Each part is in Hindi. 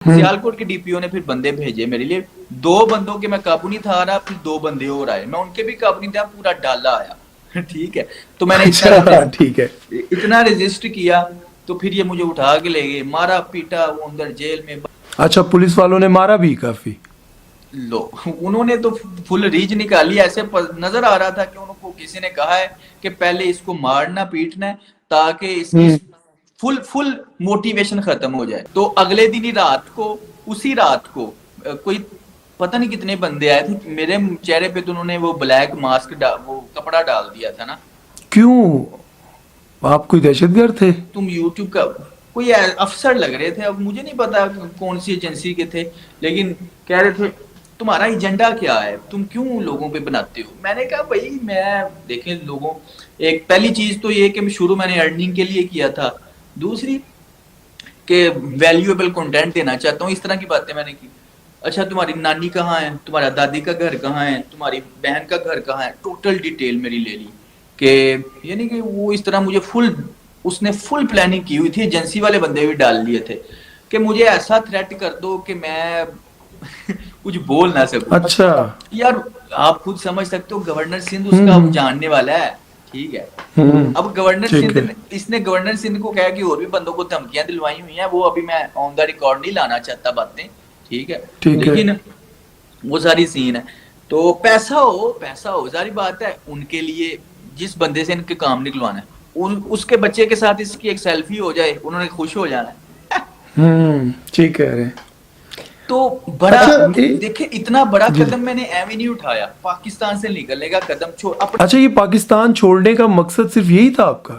सियालकोट के डीपीओ ने फिर बंदे भेजे मेरे लिए, 2 बंदों के मैं काबू नहीं था रहा, फिर 2 बंदे और आए, मैं उनके भी काबू नहीं था, पूरा डाला आया ठीक है। तो मैंने अच्छा ठीक है। इतना रेजिस्ट किया, तो फिर ये मुझे उठा के ले गए, मारा पीटा, वो अंदर जेल में। अच्छा पुलिस वालों ने मारा भी काफी? लो, उन्होंने तो फुल रीच निकाली, ऐसे नजर आ रहा था कि उनको किसी ने कहा है कि पहले इसको मारना पीटना है, ताकि इसकी हम्म। फुल फुल मोटिवेशन खत्म हो जाए। तो अगले दिन ही रात को, उसी रात को कोई पता नहीं कितने बंदे आए थे मेरे चेहरे पे, तो उन्होंने वो ब्लैक मास्क वो कपड़ा डाल दिया था ना। क्यों? आप कोई दहशतगर्द थे? तुम यूट्यूब का कोई अफसर लग रहे थे, अब मुझे नहीं पता कौन सी एजेंसी के थे, लेकिन कह रहे थे तुम्हारा एजेंडा क्या है, तुम क्यों लोगों पे बनाते हो। मैंने कहा भाई मैं देखें लोगों, एक पहली चीज तो ये कि शुरू मैंने अर्निंग के लिए किया था, दूसरी कि वैल्यूएबल कंटेंट देना चाहता हूँ, इस तरह की बातें मैंने की। अच्छा तुम्हारी नानी कहाँ है, तुम्हारा दादी का घर कहाँ है, तुम्हारी बहन का घर कहाँ है, टोटल डिटेल मेरी ले ली। कि यानी कि वो इस तरह मुझे फुल, उसने फुल प्लानिंग की हुई थी, एजेंसी वाले बंदे भी डाल लिए थे कि मुझे ऐसा थ्रेट कर दो कि मैं कुछ बोल ना सकूं। अच्छा। यार आप खुद समझ सकते हो, गवर्नर सिंध उसका हम्म। जानने वाला है, ठीक है। हम्म। अब गवर्नर ठीक सिंध है। ने, इसने गवर्नर सिंध को कहा कि और भी बंदों को धमकियां दिलवाई हुई हैं, वो अभी मैं ऑन द रिकॉर्ड नहीं लाना चाहता बातें, ठीक है। ठीक है। लेकिन वो सारी सीन है। तो पैसा हो सारी बात है उनके लिए, जिस बंदे से इनके काम निकलवाना है, उसके बच्चे के साथ इसकी एक सेल्फी हो जाए, उन्होंने खुश हो जाना है। ठीक कह रहे हैं। तो बड़ा, अच्छा देखे इतना बड़ा जी। कदम मैंने एवं नहीं उठाया, पाकिस्तान से निकलने का कदम छोड़ अपने, अच्छा ये पाकिस्तान छोड़ने का मकसद सिर्फ यही था आपका?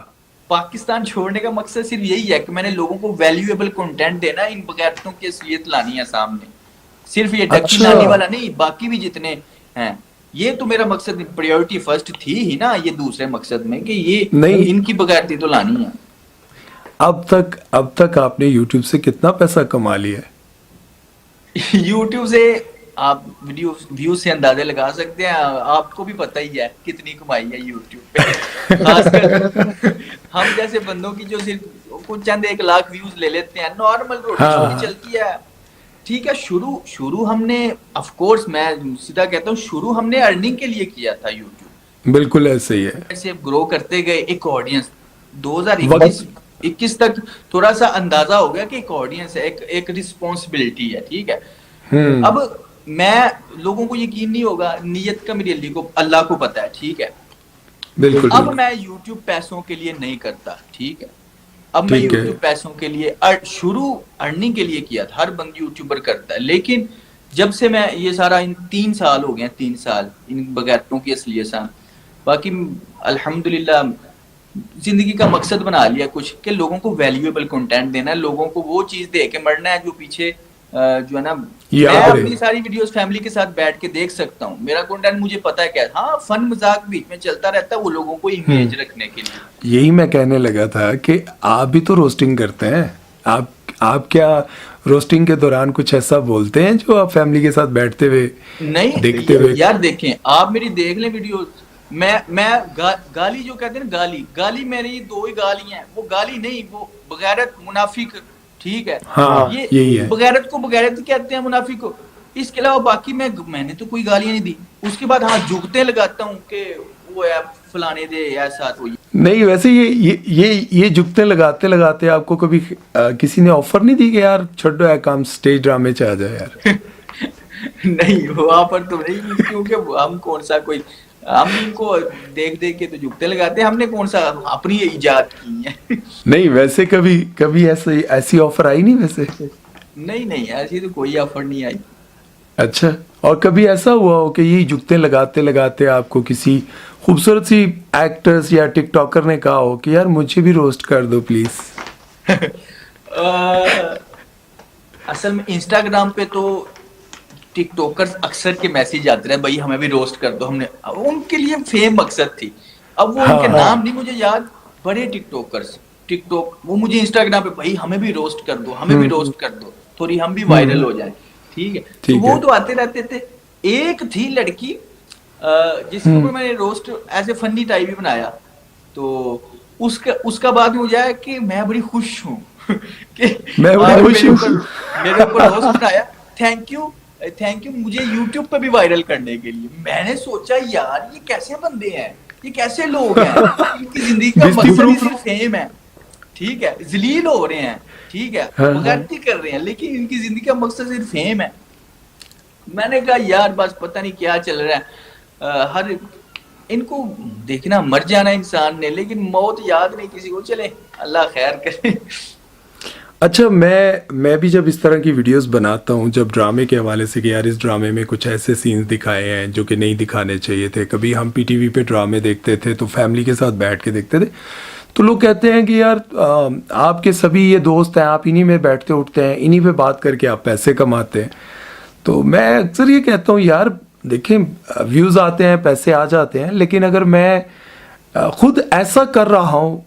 पाकिस्तान छोड़ने का मकसद सिर्फ यही है कि मैंने लोगों को वैल्यूएबल कंटेंट देना, इन बगैरतों की असलियत लानी है सामने। सिर्फ ये डक्की अच्छा। नानी वाला नहीं, बाकी भी जितने हैं। ये तो मेरा मकसद, प्रायोरिटी फर्स्ट थी ही ना, ये दूसरे मकसद में कि ये नहीं, इनकी बगैरती तो लानी है। अब तक आपने यूट्यूब से कितना पैसा कमा लिया है? यूट्यूब से आप वीडियो व्यू से अंदाजे लगा सकते हैं, आपको भी पता ही है कितनी कमाई है यूट्यूब पे। खासकर हम जैसे बंदों की जो सिर्फ कुछ चंद 1 लाख व्यूज ले लेते हैं, नॉर्मल रोटी शोटी हाँ। चलती है, ठीक है। शुरू शुरू हमने, ऑफ कोर्स मैं सीधा कहता हूँ, शुरू हमने अर्निंग के लिए किया था यूट्यूब, बिल्कुल ऐसे ही है। से ग्रो करते गए एक ऑडियंस। 2021 वक्त। 21 तक थोड़ा सा अंदाजा हो गया कि एक ऑडियंस है, एक एक रिस्पॉन्सिबिलिटी है, ठीक है। हम्म। अब मैं, लोगों को यकीन नहीं होगा, नियत का मेरी अल्लाह को पता है, ठीक है। बिल्कुल अब बिल्कुल। मैं यूट्यूब पैसों के लिए नहीं करता, ठीक है। अब मैं ठीक है। यूट्यूब पैसों के लिए, शुरू अर्निंग के लिए किया था, हर बंद यूट्यूबर करता है, लेकिन जब से मैं ये सारा, इन 3 साल हो गए, 3 साल इन बगैरतों की असलियत सा, बाकी अल्हम्दुलिल्लाह जिंदगी का मकसद बना लिया कुछ, कि लोगों को वैल्यूएबल कंटेंट देना है, लोगों को वो चीज दे के मरना है जो पीछे जो है ना, मैं याद रहे। अपनी सारी वीडियोस फैमिली के साथ बैठ के देख सकता हूँ, मेरा कंटेंट मुझे पता है क्या, हाँ फन मजाक बीच में चलता रहता है, वो लोगों को इमेज रखने के लिए। यही मैं कहने लगा था कि आप भी तो रोस्टिंग करते हैं। आप क्या रोस्टिंग के दौरान कुछ ऐसा बोलते हैं जो आप फैमिली के साथ बैठते हुए देखते नहीं हुए? यार देखें, आप मेरी देख लें वीडियो, मैं गाली जो कहते हैं ना, गाली गाली मेरी 2 ही गाली हैं, वो गाली नहीं, वो बगैरत मुनाफिक, ठीक है। हाँ ये यही है। बगैरत को बगैरत ही कहते हैं, मुनाफिक को। इसके अलावा बाकी मैंने तो कोई गालियां नहीं दी। उसके बाद हाँ जुगते लगाता हूँ कि वो है फलाने दे ऐसा, तो नहीं वैसे ये जुगते लगाते लगाते आपको कभी किसी ने ऑफर नहीं दी कि यार छोड़ो यार काम, स्टेज ड्रामे च आ जाए यार? नहीं वहां पर तो नहीं, क्योंकि हम कौन सा कोई, हम इनको देख देख के तो जुगते लगाते हैं, हमने कौन सा अपनी इजाद की है। नहीं वैसे कभी कभी ऐसी ऑफर आई नहीं वैसे? नहीं नहीं ऐसी तो कोई ऑफर नहीं आई। अच्छा। और कभी ऐसा हुआ हो कि ये जुगते लगाते लगाते आपको किसी खूबसूरत सी एक्टर्स या टिकटॉकर ने कहा हो कि यार मुझे भी रोस्ट कर दो प्लीज? अ, असल में इंस्टाग्राम पे तो टिकटॉकर्स अक्सर के मैसेज आते रहे, भाई हमें भी रोस्ट कर दो, हमने, अब उनके लिए फेम मकसद थी। अब वो उनके हाँ। नाम नहीं मुझे याद, बड़े टिकटॉकर्स, टिकटॉक वो मुझे इंस्टाग्राम पे, भाई हमें भी रोस्ट कर दो, हमें भी रोस्ट कर दो, थोड़ी हम भी वायरल हो जाए, ठीक है। तो ठीक वो है। तो आते रहते थे। एक थी लड़की जिसके ऊपर मैंने roast as a funny type ही बनाया, तो उसका उसका बाद में हो जाए कि मैं बड़ी खुश हूँ कि मैं बड़ा आपने खुश हूँ। मेरे ऊपर रोस्ट बनाया, थैंक यू, थैंक यू मुझे यूट्यूब पे भी वायरल करने के लिए। मैंने सोचा यार ये कैसे बंदे हैं, ये कैसे लोग हैं, इनकी जिंदगी का बिस्ती मकसद ही प्रूफ। सिर्फ फेम है, ठीक है, जलील हो रहे हैं, ठीक है, हाँ। बगावती कर रहे हैं, लेकिन इनकी जिंदगी का मकसद सिर्फ फेम है। मैंने कहा यार बस पता नहीं क्या चल रहा है, हर इनको देखना, मर जाना इंसान ने, लेकिन मौत याद नहीं किसी को। चले अल्लाह खैर करे। अच्छा, मैं भी जब इस तरह की वीडियोस बनाता हूँ, जब ड्रामे के हवाले से कि यार इस ड्रामे में कुछ ऐसे सीन्स दिखाए हैं जो कि नहीं दिखाने चाहिए थे। कभी हम पीटीवी पे ड्रामे देखते थे तो फैमिली के साथ बैठ के देखते थे, तो लोग कहते हैं कि यार आपके सभी ये दोस्त हैं, आप इन्हीं में बैठते उठते हैं, इन्हीं पे बात करके आप पैसे कमाते हैं। तो मैं अक्सर ये कहता हूँ यार देखें, व्यूज़ आते हैं, पैसे आ जाते हैं, लेकिन अगर मैं खुद ऐसा कर रहा हूँ,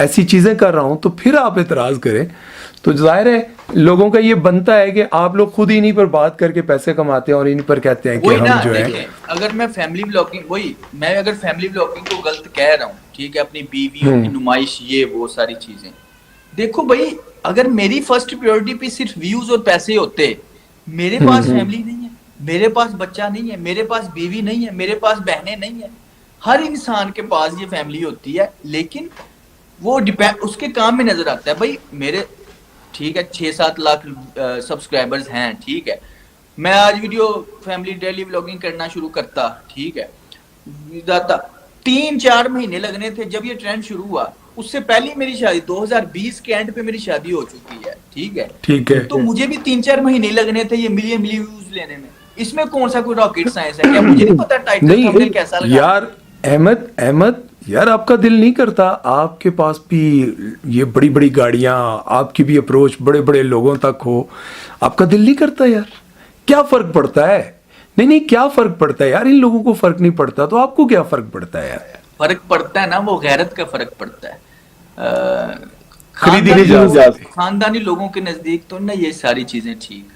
ऐसी चीज़ें कर रहा हूँ, तो फिर आप एतराज़ करें तो जाहिर है लोगों का ये बनता है कि आप लोग खुद इन्हीं पर बात करके पैसे कमाते हैं और इन्हीं पर कहते हैं कि वही ना, हम जो है। देखें अगर मैं फैमिली ब्लॉगिंग, वही मैं अगर फैमिली ब्लॉगिंग को गलत कह रहा हूँ, ठीक है, अपनी बीवियों की नुमाइश, ये वो सारी चीजें, देखो भाई अगर मेरी फर्स्ट प्रायोरिटी पे सिर्फ व्यूज और पैसे होते, मेरे पास फैमिली नहीं है, मेरे पास बच्चा नहीं है, मेरे पास बीवी नहीं है, मेरे पास बहनें नहीं है। हर इंसान के पास ये फैमिली होती है, लेकिन वो डिपेंड उसके काम में नजर आता है। भाई मेरे ठीक है 6-7 लाख सब्सक्राइबर्स हैं, ठीक है, मैं आज वीडियो फैमिली डेली व्लॉगिंग करना शुरू करता, ठीक है, जाता 3-4 महीने लगने थे जब ये ट्रेंड शुरू हुआ। उससे पहले मेरी शादी 2020 के एंड पे मेरी शादी हो चुकी है, ठीक है, ठीक है। तो मुझे भी 3-4 महीने लगने थे ये मिलियन व्यूज लेने में। इसमें कौन सा कोई रॉकेट साइंस है क्या? मुझे नहीं पता टाइटल नहीं थंबनेल कैसा लगा। यार अहमद, अहमद यार आपका दिल नहीं करता, आपके पास भी ये बड़ी बड़ी गाड़ियां, आपकी भी अप्रोच बड़े बड़े लोगों तक हो, आपका दिल नहीं करता यार? क्या फर्क पड़ता है? नहीं नहीं, क्या फर्क पड़ता है यार? इन लोगों को फर्क नहीं पड़ता तो आपको क्या फर्क पड़ता है यार? फर्क पड़ता है ना, वो गैरत का फर्क पड़ता है। खरीदी नहीं जा सकती। खानदानी लोगों के नजदीक तो ना ये सारी चीजें ठीक।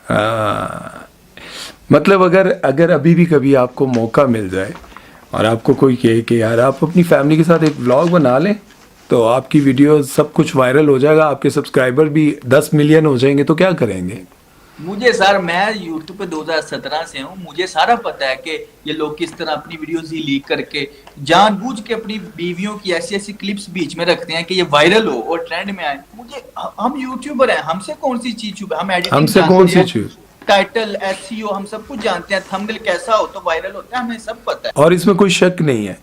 हाँ, मतलब अगर अगर अभी भी कभी आपको मौका मिल जाए और आपको कोई कहे कि यार आप अपनी फैमिली के साथ एक व्लॉग बना लें, तो आपकी वीडियो सब कुछ वायरल हो जाएगा, आपके सब्सक्राइबर भी 10 मिलियन हो जाएंगे, तो क्या करेंगे? मुझे सर, मैं यूट्यूब पे 2017 से हूँ, मुझे सारा पता है कि ये लोग किस तरह अपनी वीडियोस ही लीक करके जानबूझ के अपनी बीवियों की ऐसी ऐसी क्लिप्स बीच में रखते हैं कि ये वायरल हो और ट्रेंड में आए। मुझे हम यूट्यूबर हैं, हमसे कौन सी चीज छुपे, हम एडिटिंग हमसे जानते कौन सी हैं, चीज? टाइटल, एसईओ, हम सब कुछ जानते हैं, थंबनेल कैसा हो तो वायरल होता है, हमें सब पता है। और इसमें कोई शक नहीं है,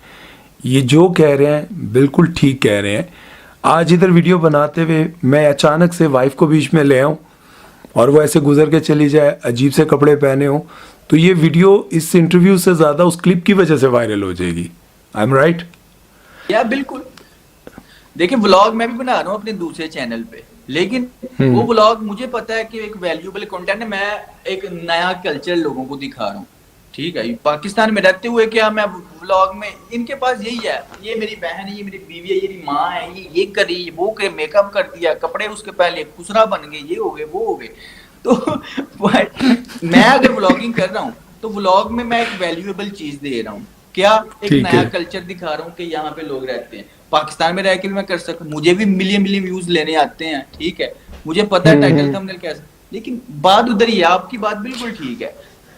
ये जो कह रहे हैं बिल्कुल ठीक कह रहे हैं। आज इधर वीडियो बनाते हुए मैं अचानक से वाइफ को बीच में ले आऊं और वो ऐसे गुजर के चली जाए, अजीब से कपड़े पहने हो, तो ये वीडियो इस इंटरव्यू से ज्यादा उस क्लिप की वजह से वायरल हो जाएगी। I am right? या बिल्कुल। देखिए व्लॉग मैं भी बना रहा हूँ अपने दूसरे चैनल पे, लेकिन वो व्लॉग मुझे पता है कि एक वैल्यूएबल कंटेंट है, मैं एक नया कल्चर लोगों को दिखा रहा हूँ, ठीक है। पाकिस्तान में रहते हुए क्या मैं व्लॉग में, इनके पास यही है, ये मेरी बहन है, ये मेरी बीवी है, ये मेरी माँ है, ये करी, वो करे, मेकअप कर दिया, कपड़े उसके पहले खुसरा बन गए, ये हो गए, वो हो गए। तो मैं अगर व्लॉगिंग कर रहा हूँ तो व्लॉग में मैं एक वैल्यूएबल चीज दे रहा हूँ, क्या एक नया कल्चर दिखा रहा हूँ कि यहाँ पे लोग रहते हैं। पाकिस्तान में रह के भी मैं कर सकता हूँ, मुझे भी मिलियन मिलियन व्यूज लेने आते हैं, ठीक है, मुझे पता है टाइटल थंबनेल कैसा, लेकिन बात उधर ही है। आपकी बात बिल्कुल ठीक है,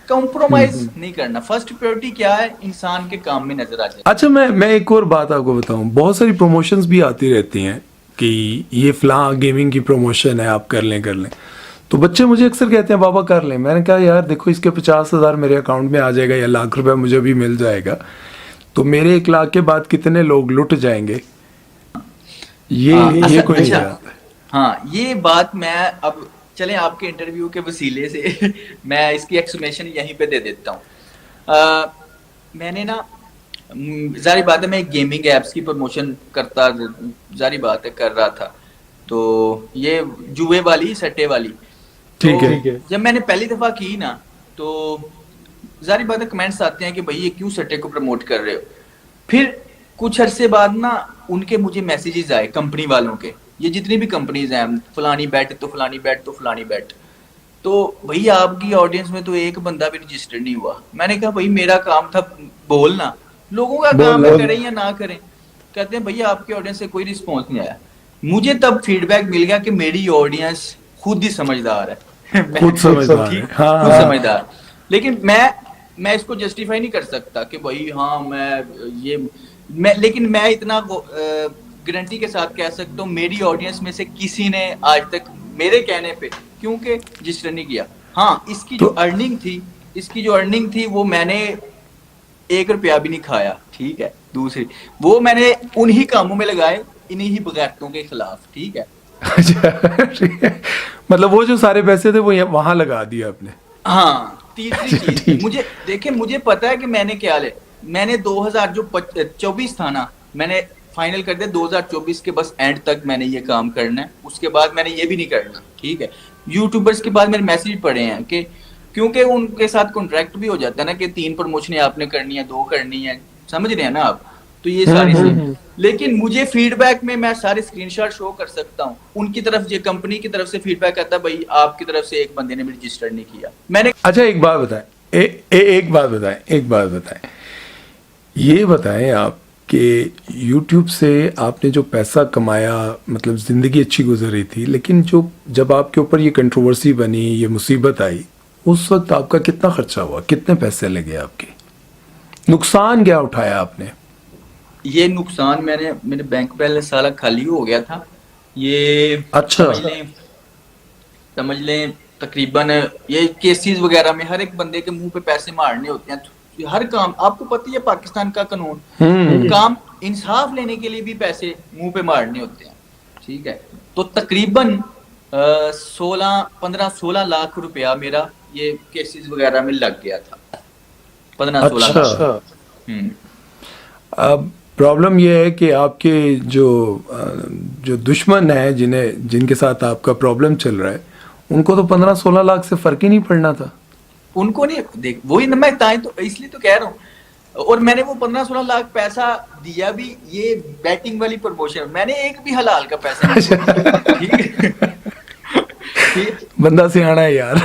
कॉम्प्रोमाइज नहीं करना। फर्स्ट प्रायोरिटी क्या है, इंसान के काम में नजर आ जाए। अच्छा, मैं एक और बात आपको बताऊं, बहुत सारी प्रमोशंस भी आती रहती हैं कि ये फलां गेमिंग की प्रमोशन है, आप कर लें कर लें, तो बच्चे मुझे अक्सर कहते हैं पापा कर लें। मैंने कहा यार देखो, इसके 50,000 मेरे अकाउंट में आ जाएगा या लाख रुपए मुझे भी मिल जाएगा, तो मेरे 1 लाख के बाद कितने लोग लुट जाएंगे, ये कोई नहीं जानता। हाँ, ये बात मैं अब चलें आपके इंटरव्यू के वसीले से मैं इसकी एक्सप्लेनेशन यहीं पे दे देता हूँ। मैंने ना, जारी बात है, मैं गेमिंग एप्स की प्रमोशन करता, जारी बात है, कर रहा था, तो ये जुए वाली, सट्टे वाली, ठीक है। जब मैंने पहली दफा की ना, तो जारी बात है कमेंट्स आते हैं कि भाई ये क्यों सट्टे को प्रमोट कर रहे हो। फिर कुछ अरसे बाद ना उनके मुझे मैसेजेस आए कंपनी वालों के, ये जितनी भी कंपनीज हैं, फलानी बैट तो फलानी बैट तो फलानी बैट, तो भाई आपकी ऑडियंस में तो एक बंदा भी रजिस्टर्ड नहीं हुआ। मैंने कहा भाई मेरा काम था बोलना, लोगों का काम है, करें या ना करें। कहते हैं भैया आपके ऑडियंस से कोई रिस्पॉन्स नहीं आया। मुझे तब फीडबैक मिल गया कि मेरी ऑडियंस खुद ही समझदार है। खुद समझदार ठीक, है, हाँ खुद हाँ। समझदार। लेकिन मैं इसको जस्टिफाई नहीं कर सकता कि भाई हाँ ये लेकिन मैं इतना गारंटी के साथ कह सकता हूँ मेरी ऑडियंस में से किसी ने आज तक मेरे कहने पे क्योंकि रजिस्टर नहीं किया। हाँ, तो इसकी जो अर्निंग थी वो मैंने 1 रुपया भी नहीं खाया, ठीक है। दूसरी, वो मैंने उन्हीं कामों में लगाए, इन्हीं ही बगैरतों के खिलाफ, ठीक है। अच्छा, ठीक है। मतलब वो जो सारे पैसे थे वो वहां लगा दिए आपने? हाँ, तीसरी अच्छा, चीज ठीक। मुझे पता है कि मैंने क्या ले, मैंने 2024 था ना, मैंने फाइनल कर दिया 2024 के बस एंड तक मैंने ये काम करना है, उसके बाद मैंने ये भी नहीं करना, ठीक है। यूट्यूबर्स के बाद मेरे मैसेज पड़े हैं कि क्योंकि उनके साथ कॉन्ट्रैक्ट भी हो जाता है ना कि 3 प्रमोशनें आपने करनी है, 2 करनी है, समझ रहे हैं ना आप, तो ये सारी चीज। लेकिन मुझे फीडबैक में मैं सारे स्क्रीनशॉट शो कर सकता हूँ, उनकी तरफ ये कंपनी की तरफ से फीडबैक आता है भाई आपकी तरफ से एक बंदे ने भी रजिस्टर नहीं किया, मैंने। अच्छा, एक बात बताएं, एक बात बताएं, ये बताएं आप कि YouTube से आपने जो पैसा कमाया, मतलब ज़िंदगी अच्छी गुजर रही थी, लेकिन जब आपके ऊपर ये कंट्रोवर्सी बनी, ये मुसीबत आई, उस वक्त आपका कितना खर्चा हुआ, कितने पैसे लगे आपके, नुकसान क्या उठाया आपने? ये नुकसान मेरे बैंक बैलेंस सारा खाली हो गया था, ये अच्छा। समझ लें तकरीबन ये केसेस वगैरह में हर एक बंदे के मुंह पे पैसे मारने होते हैं, तो हर काम आपको पता ही है पाकिस्तान का कानून, काम इंसाफ लेने के लिए भी पैसे मुंह पे मारने होते हैं, ठीक है। तो तकरीबन 15-16 लाख रुपया मेरा ये केसेस वगैरह में लग गया था, 15-16 लाख। अच्छा। अब प्रॉब्लम यह है कि आपके जो दुश्मन है, जिनके साथ आपका प्रॉब्लम चल रहा है, उनको तो 15-16 लाख से फर्क ही नहीं पड़ना था। उनको नहीं, देख वही ना, मैं ताई तो इसलिए तो कह रहा हूँ। और मैंने वो 15-16 लाख पैसा दिया भी, ये बैटिंग वाली प्रमोशन, मैंने एक भी हलाल का पैसा नहीं दिया, ठीक है। बंदा सियाना है यार।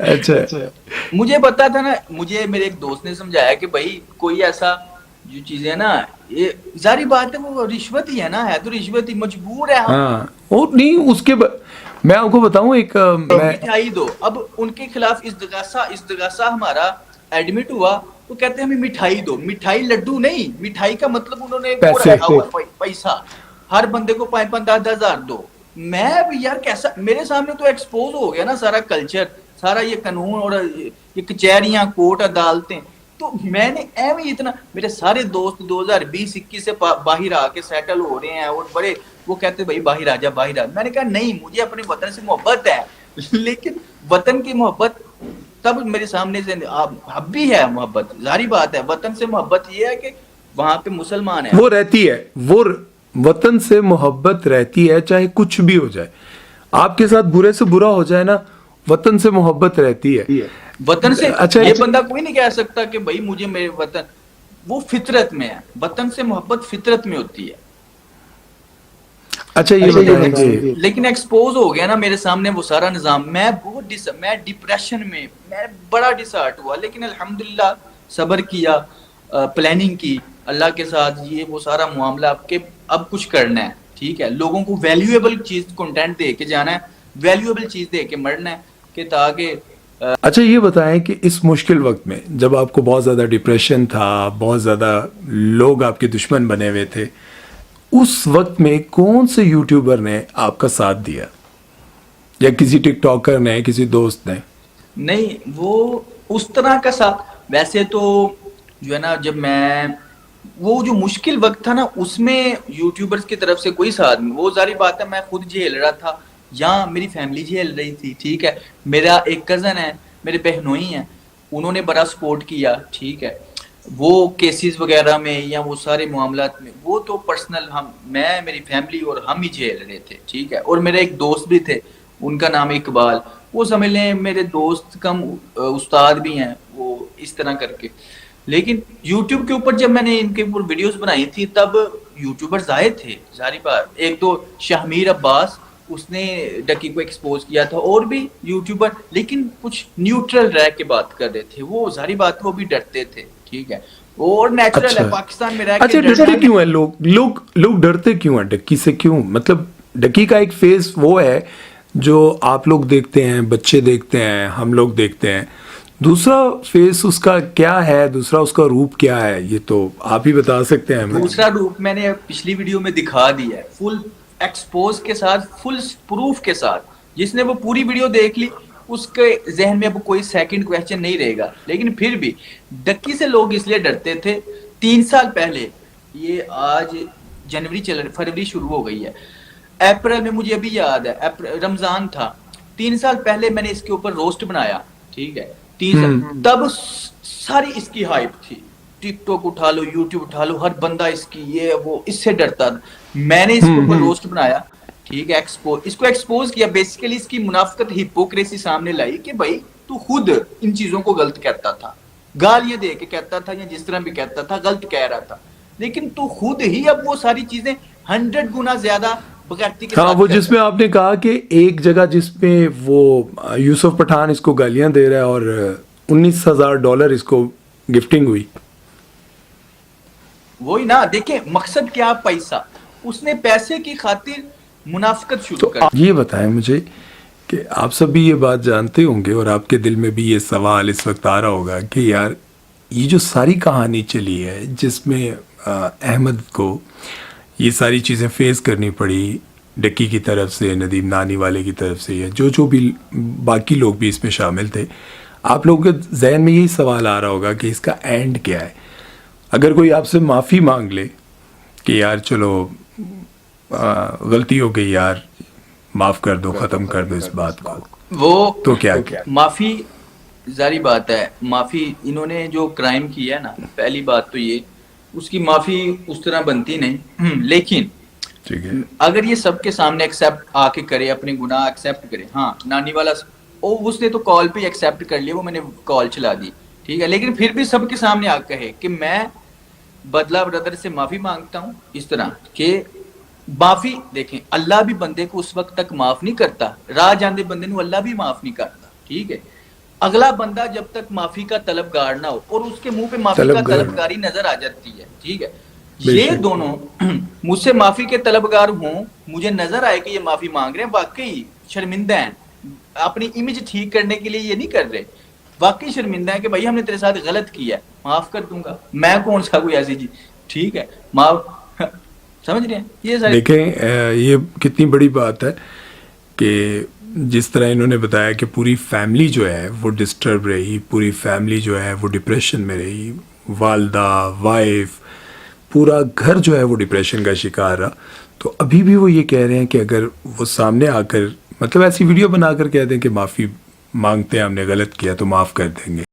अच्छा। मुझे पता था ना, मुझे मेरे एक दोस्त ने समझाया कि भाई कोई ऐसा जो चीजें है ना, ये जारी बात है, वो रिश्वत ही है ना, है तो रिश्वत ही, मजबूर है हम। हाँ, और नहीं मैं आपको बताऊं एक मिठाई दो, अब उनके खिलाफ इस्तगासा हमारा एडमिट हुआ, तो कहते हैं हमें मिठाई दो, मिठाई लड्डू नहीं, मिठाई का मतलब उन्होंने वो पैसे। रखा हुआ पैसा, हर बंदे को 5-5, 10-10 हजार दो। मैं भी यार कैसा, मेरे सामने तो एक्सपोज हो गया ना सारा कल्चर, सारा ये कानून और ये कचहरियां, कोर्ट, अदालतें। तो मैंने एवं इतना, मेरे सारे दोस्त 2020-21 से बाहर आके सेटल हो रहे हैं, और बड़े वो कहते भाई बाहर आ जा, बाहर आ। मैंने कहा नहीं, मुझे अपने वतन से मोहब्बत है, लेकिन वतन की मोहब्बत तब मेरे सामने से अब भी है मोहब्बत, जारी बात है। वतन से मोहब्बत ये है कि वहां पे मुसलमान है, वो रहती है, वो वतन से मोहब्बत रहती है, चाहे कुछ भी हो जाए, आपके साथ बुरे से बुरा हो जाए ना, वतन से मोहब्बत रहती है। वतन से। अच्छा, ये बंदा कोई नहीं कह सकता कि भाई मुझे मेरे वतन, वो फितरत में है, वतन से मोहब्बत फितरत में होती है। अच्छा, ये बताएं, लेकिन एक्सपोज हो गया ना मेरे सामने वो सारा निजाम, मैं डिप्रेशन में, मैं बड़ा डिसहार्ट हुआ, लेकिन अल्हम्दुलिल्लाह सब्र किया, प्लानिंग की अल्लाह के साथ, ये वो सारा मामला आपके अब कुछ करना है, ठीक है। लोगों को वैल्यूएबल चीज कंटेंट दे के जाना है, वैल्यूएबल चीज दे के मरना है, कि ताकि अच्छा, ये बताएं कि इस मुश्किल वक्त में, जब आपको बहुत ज़्यादा डिप्रेशन था, बहुत ज़्यादा लोग आपके दुश्मन बने हुए थे, उस वक्त में कौन से यूट्यूबर ने आपका साथ दिया, या किसी टिकटॉकर ने, किसी दोस्त ने? नहीं, वो उस तरह का साथ, वैसे तो जो है ना, जब मैं वो जो मुश्किल वक्त था ना, उसमें यूट्यूबर्स की तरफ से कोई साथ नहीं, वो जारी बात है मैं खुद झेल रहा था, या मेरी फैमिली झेल रही थी, ठीक है। मेरा एक कज़न है, मेरे बहनोई हैं, उन्होंने बड़ा सपोर्ट किया, ठीक है। वो केसेस वगैरह में या वो सारे मामलात में, वो तो पर्सनल मैं, मेरी फैमिली और हम ही झेल रहे थे, ठीक है। और मेरे एक दोस्त भी थे, उनका नाम इकबाल, वो समझ लें मेरे दोस्त कम उस्ताद भी हैं, वो इस तरह करके। लेकिन यूट्यूब के ऊपर जब मैंने इनके ऊपर वीडियोस बनाई थी, तब यूट्यूबर्स आए थे, जारी बात। एक तो शाहमीर अब्बास, उसने डकी को एक्सपोज किया था, और भी यूट्यूबर, लेकिन कुछ न्यूट्रल रह के बात कर रहे थे, वो जारी बात, वो भी डरते थे, ठीक है। और नेचुरल अच्छा है पाकिस्तान में रह के अच्छा, डरते क्यों हैं लोग डरते क्यों हैं डक्की से? क्यों? मतलब डक्की का एक फेस वो है जो आप लोग देखते हैं, बच्चे देखते हैं, हम लोग देखते हैं। दूसरा फेस उसका क्या है, दूसरा उसका रूप क्या है, ये तो आप ही बता सकते हैं हमें। दूसरा रूप मैंने पिछली वीडियो में दिखा दिया है, फुल एक्सपोज के साथ, फुल प्रूफ के साथ। जिसने वो पूरी वीडियो देख ली उसके जहन में अब कोई सेकंड क्वेश्चन नहीं रहेगा। लेकिन फिर भी डक्की से लोग इसलिए डरते थे 3 साल पहले, ये आज फरवरी शुरू हो गई है, अप्रैल में मुझे अभी याद है, रमजान था, 3 साल पहले मैंने इसके ऊपर रोस्ट बनाया, ठीक है, 3 साल तब सारी इसकी हाइप थी। टिकटॉक उठा लो, यूट्यूब उठा लो, हर बंदा इसकी ये वो इससे डरता था। मैंने इसके ऊपर रोस्ट बनाया, ठीक है, इसको एक्सपोज किया, बेसिकली इसकी मुनाफिकत, हिपोक्रेसी सामने लाई कि भाई तू खुद इन चीजों को गलत कहता था, गालियां दे के कहता था या जिस तरह भी कहता था गलत कह रहा था, लेकिन तू खुद ही अब वो सारी चीजें 100 गुना ज्यादा बगैरती के हाँ, साथ वो करता जिसमें आपने कहा कि एक जगह जिसमें वो यूसुफ पठान इसको गालियां दे रहा है और $19,000 इसको गिफ्टिंग हुई। वही ना, देखे मकसद क्या, पैसा, उसने पैसे की खातिर मुनाफिकत शुरू तो कर। आप ये बताएं मुझे कि आप सब भी ये बात जानते होंगे और आपके दिल में भी ये सवाल इस वक्त आ रहा होगा कि यार ये जो सारी कहानी चली है जिसमें अहमद को ये सारी चीज़ें फेस करनी पड़ी, डक्की की तरफ से, नदीम नानी वाले की तरफ से, या जो भी बाकी लोग भी इसमें शामिल थे, आप लोगों के जहन में यही सवाल आ रहा होगा कि इसका एंड क्या है। अगर कोई आपसे माफ़ी मांग ले कि यार चलो गलती हो गई यार, माफ़ कर दो, ख़त्म कर दो इस बात को, वो तो क्या? माफी, जारी बात है, माफी इन्होंने जो क्राइम किया है ना, पहली बात तो ये, उसकी माफी उस तरह बनती नहीं। लेकिन ठीक है, अगर ये सबके सामने एक्सेप्ट आके करे, अपने गुनाह एक्सेप्ट करे, हाँ नानी वाला ओ उसने तो कॉल पे एक्सेप्ट कर लिया, वो मैंने कॉल चला दी, ठीक है, लेकिन फिर भी सबके सामने आके कहे कि मैं बदला ब्रदर से माफी मांगता हूँ, इस तरह के माफी। देखें, अल्लाह भी बंदे को उस वक्त तक माफ नहीं करता, राह जाने बंदे को अल्लाह भी माफ नहीं करता, ठीक है। अगला बंदा जब तक माफी का तलबगार ना हो और उसके मुंह पे माफी का तलबगारी नजर आ जाती है, ठीक है, ये दोनों मुझसे माफी के तलबगार हों, मुझे नजर आए कि ये माफी मांग रहे हैं, वाकई शर्मिंदा हैं, अपनी इमेज ठीक करने के लिए ये नहीं कर रहे, वाकई शर्मिंदा है कि भाई हमने तेरे साथ गलत किया है, माफ कर दूंगा, मैं कौन सा कोई ऐसी चीज, ठीक है, माफ समझ रहे हैं ये सारे। देखें ये कितनी बड़ी बात है कि जिस तरह इन्होंने बताया कि पूरी फैमिली जो है वो डिस्टर्ब रही, पूरी फैमिली जो है वो डिप्रेशन में रही, वालदा, वाइफ, पूरा घर जो है वो डिप्रेशन का शिकार रहा। तो अभी भी वो ये कह रहे हैं कि अगर वो सामने आकर मतलब ऐसी वीडियो बनाकर कह दें कि माफ़ी मांगते हैं, हमने गलत किया तो माफ़ कर देंगे।